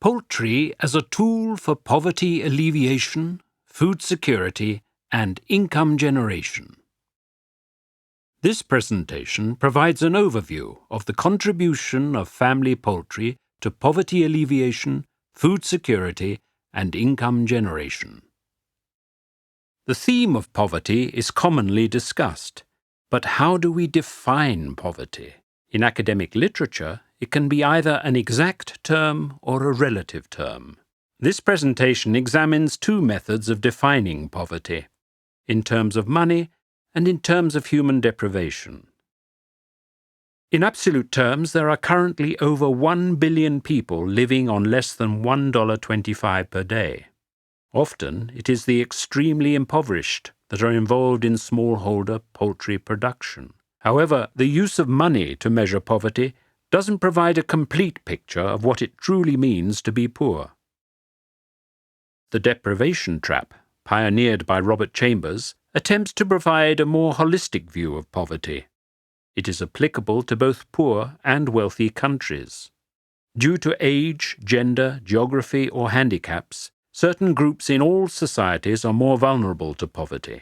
Poultry as a tool for poverty alleviation, food security, and income generation. This presentation provides an overview of the contribution of family poultry to poverty alleviation, food security, and income generation. The theme of poverty is commonly discussed, but how do we define poverty? In academic literature, it can be either an exact term or a relative term. This presentation examines two methods of defining poverty, in terms of money and in terms of human deprivation. In absolute terms, there are currently over 1 billion people living on less than $1.25 per day. Often, it is the extremely impoverished that are involved in smallholder poultry production. However, the use of money to measure poverty doesn't provide a complete picture of what it truly means to be poor. The deprivation trap, pioneered by Robert Chambers, attempts to provide a more holistic view of poverty. It is applicable to both poor and wealthy countries. Due to age, gender, geography, or handicaps, certain groups in all societies are more vulnerable to poverty.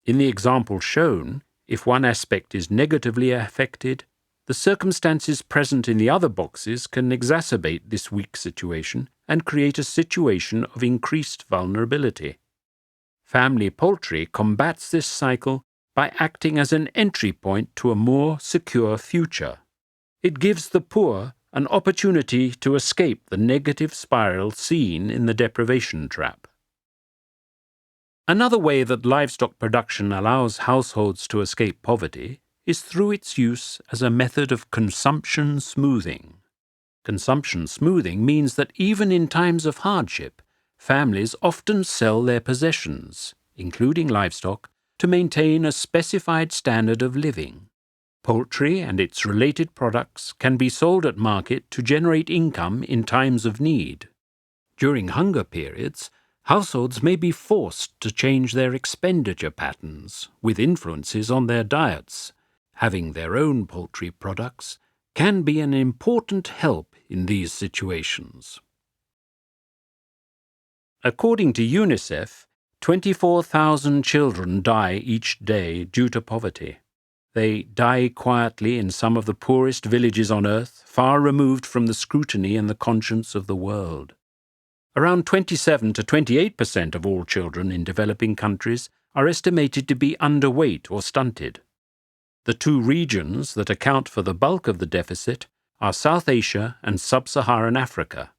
In the example shown, if one aspect is negatively affected, the circumstances present in the other boxes can exacerbate this weak situation and create a situation of increased vulnerability. Family poultry combats this cycle by acting as an entry point to a more secure future. It gives the poor an opportunity to escape the negative spiral seen in the deprivation trap. Another way that livestock production allows households to escape poverty is through its use as a method of consumption smoothing. Consumption smoothing means that even in times of hardship, families often sell their possessions, including livestock, to maintain a specified standard of living. Poultry and its related products can be sold at market to generate income in times of need. During hunger periods, households may be forced to change their expenditure patterns with influences on their diets. Having their own poultry products can be an important help in these situations. According to UNICEF, 24,000 children die each day due to poverty. They die quietly in some of the poorest villages on earth, far removed from the scrutiny and the conscience of the world. Around 27 to 28% of all children in developing countries are estimated to be underweight or stunted. The two regions that account for the bulk of the deficit are South Asia and Sub-Saharan Africa.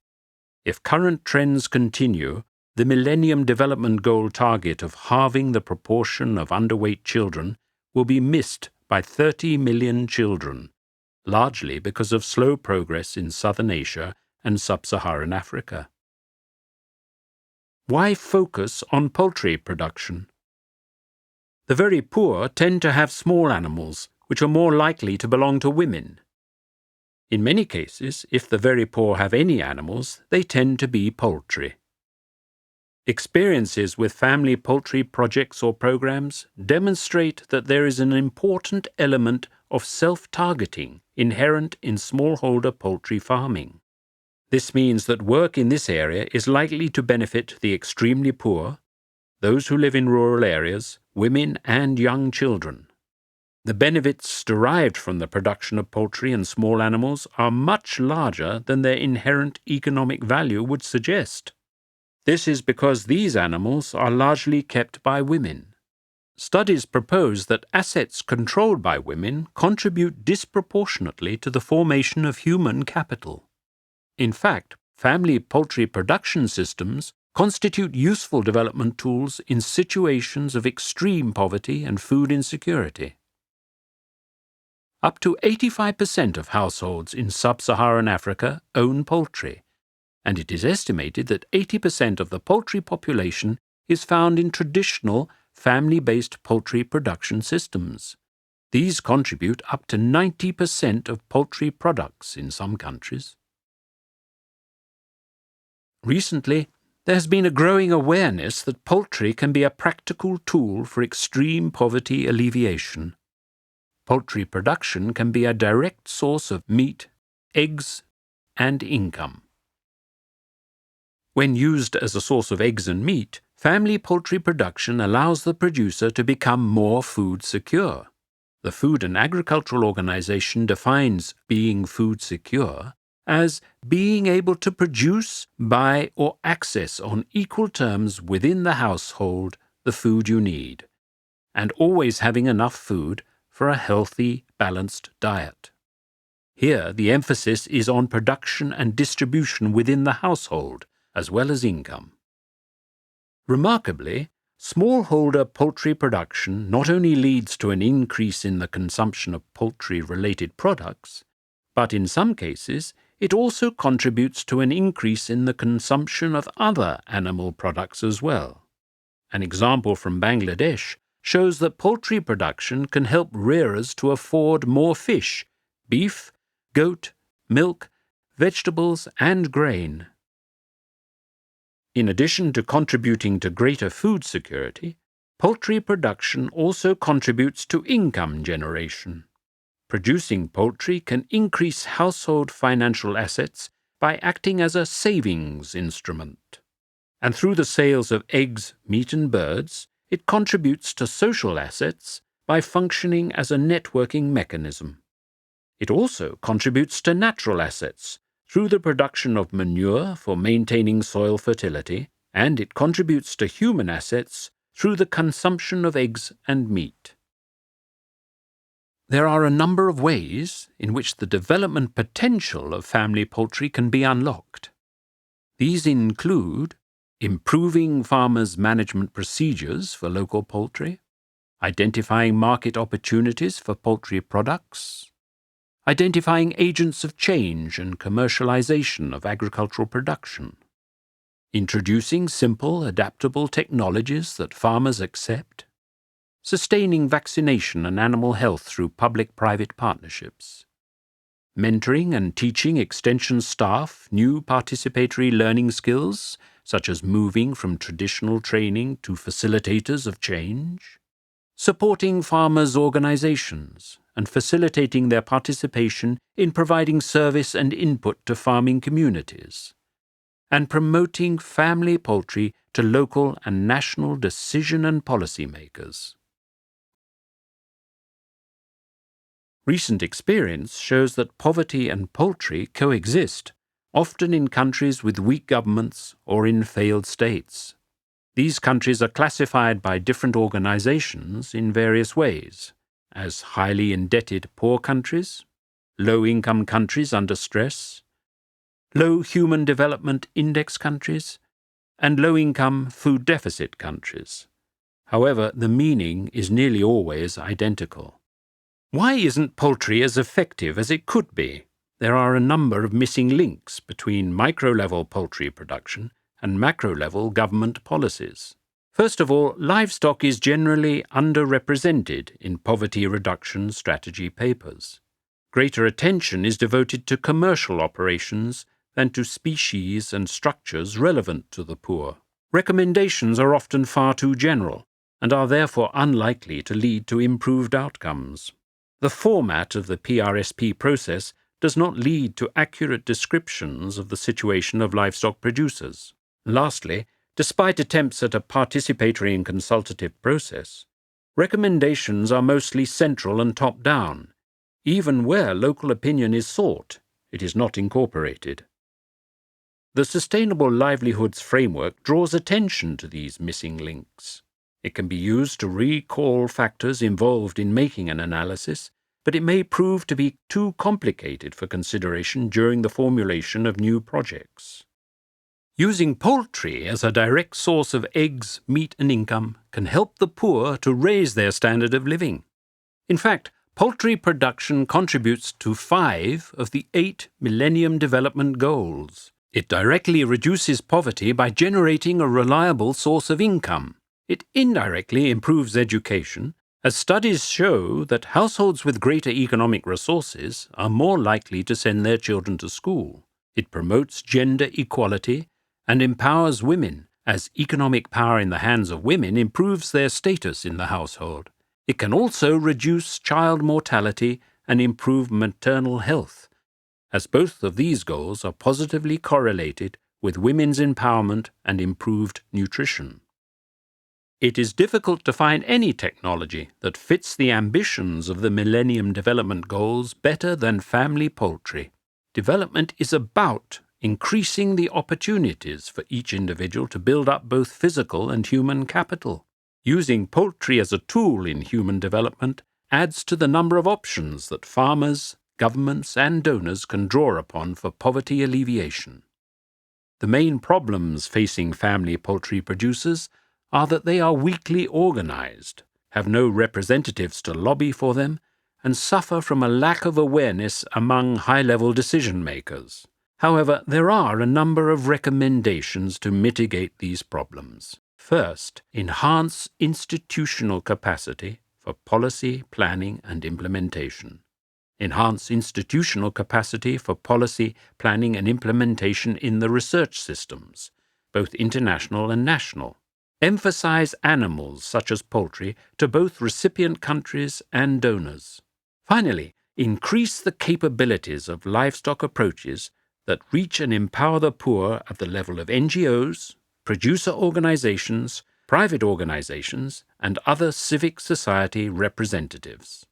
If current trends continue, the Millennium Development Goal target of halving the proportion of underweight children will be missed by 30 million children, largely because of slow progress in Southern Asia and Sub-Saharan Africa. Why focus on poultry production? The very poor tend to have small animals, which are more likely to belong to women. In many cases, if the very poor have any animals, they tend to be poultry. Experiences with family poultry projects or programs demonstrate that there is an important element of self-targeting inherent in smallholder poultry farming. This means that work in this area is likely to benefit the extremely poor, those who live in rural areas, women and young children. The benefits derived from the production of poultry and small animals are much larger than their inherent economic value would suggest. This is because these animals are largely kept by women. Studies propose that assets controlled by women contribute disproportionately to the formation of human capital. In fact, family poultry production systems constitute useful development tools in situations of extreme poverty and food insecurity. Up to 85% of households in sub-Saharan Africa own poultry, and it is estimated that 80% of the poultry population is found in traditional family-based poultry production systems. These contribute up to 90% of poultry products in some countries. Recently, there has been a growing awareness that poultry can be a practical tool for extreme poverty alleviation. Poultry production can be a direct source of meat, eggs, and income. When used as a source of eggs and meat, family poultry production allows the producer to become more food secure. The Food and Agricultural Organization defines being food secure as being able to produce, buy, or access on equal terms within the household the food you need, and always having enough food for a healthy, balanced diet. Here, the emphasis is on production and distribution within the household, as well as income. Remarkably, smallholder poultry production not only leads to an increase in the consumption of poultry-related products, but in some cases it also contributes to an increase in the consumption of other animal products as well. An example from Bangladesh shows that poultry production can help rearers to afford more fish, beef, goat, milk, vegetables, and grain. In addition to contributing to greater food security, poultry production also contributes to income generation. Producing poultry can increase household financial assets by acting as a savings instrument. And through the sales of eggs, meat, and birds, it contributes to social assets by functioning as a networking mechanism. It also contributes to natural assets through the production of manure for maintaining soil fertility, and it contributes to human assets through the consumption of eggs and meat. There are a number of ways in which the development potential of family poultry can be unlocked. These include improving farmers' management procedures for local poultry, identifying market opportunities for poultry products, identifying agents of change and commercialization of agricultural production, introducing simple, adaptable technologies that farmers accept, sustaining vaccination and animal health through public-private partnerships, mentoring and teaching extension staff new participatory learning skills, such as moving from traditional training to facilitators of change, supporting farmers' organizations, and facilitating their participation in providing service and input to farming communities, and promoting family poultry to local and national decision and policy makers. Recent experience shows that poverty and poultry coexist, often in countries with weak governments or in failed states. These countries are classified by different organizations in various ways, as highly indebted poor countries, low-income countries under stress, low Human Development Index countries, and low-income food deficit countries. However, the meaning is nearly always identical. Why isn't poultry as effective as it could be? There are a number of missing links between micro-level poultry production and macro-level government policies. First of all, livestock is generally underrepresented in poverty reduction strategy papers. Greater attention is devoted to commercial operations than to species and structures relevant to the poor. Recommendations are often far too general and are therefore unlikely to lead to improved outcomes. The format of the PRSP process does not lead to accurate descriptions of the situation of livestock producers. Lastly, despite attempts at a participatory and consultative process, recommendations are mostly central and top-down. Even where local opinion is sought, it is not incorporated. The Sustainable Livelihoods Framework draws attention to these missing links. It can be used to recall factors involved in making an analysis, but it may prove to be too complicated for consideration during the formulation of new projects. Using poultry as a direct source of eggs, meat, and income can help the poor to raise their standard of living. In fact, poultry production contributes to 5 of the 8 Millennium Development Goals. It directly reduces poverty by generating a reliable source of income. It indirectly improves education, as studies show that households with greater economic resources are more likely to send their children to school. It promotes gender equality and empowers women, as economic power in the hands of women improves their status in the household. It can also reduce child mortality and improve maternal health, as both of these goals are positively correlated with women's empowerment and improved nutrition. It is difficult to find any technology that fits the ambitions of the Millennium Development Goals better than family poultry. Development is about increasing the opportunities for each individual to build up both physical and human capital. Using poultry as a tool in human development adds to the number of options that farmers, governments, and donors can draw upon for poverty alleviation. The main problems facing family poultry producers are that they are weakly organized, have no representatives to lobby for them, and suffer from a lack of awareness among high-level decision-makers. However, there are a number of recommendations to mitigate these problems. First, enhance institutional capacity for policy, planning, and implementation. Enhance institutional capacity for policy, planning, and implementation in the research systems, both international and national. Emphasize animals, such as poultry, to both recipient countries and donors. Finally, increase the capabilities of livestock approaches that reach and empower the poor at the level of NGOs, producer organizations, private organizations, and other civic society representatives.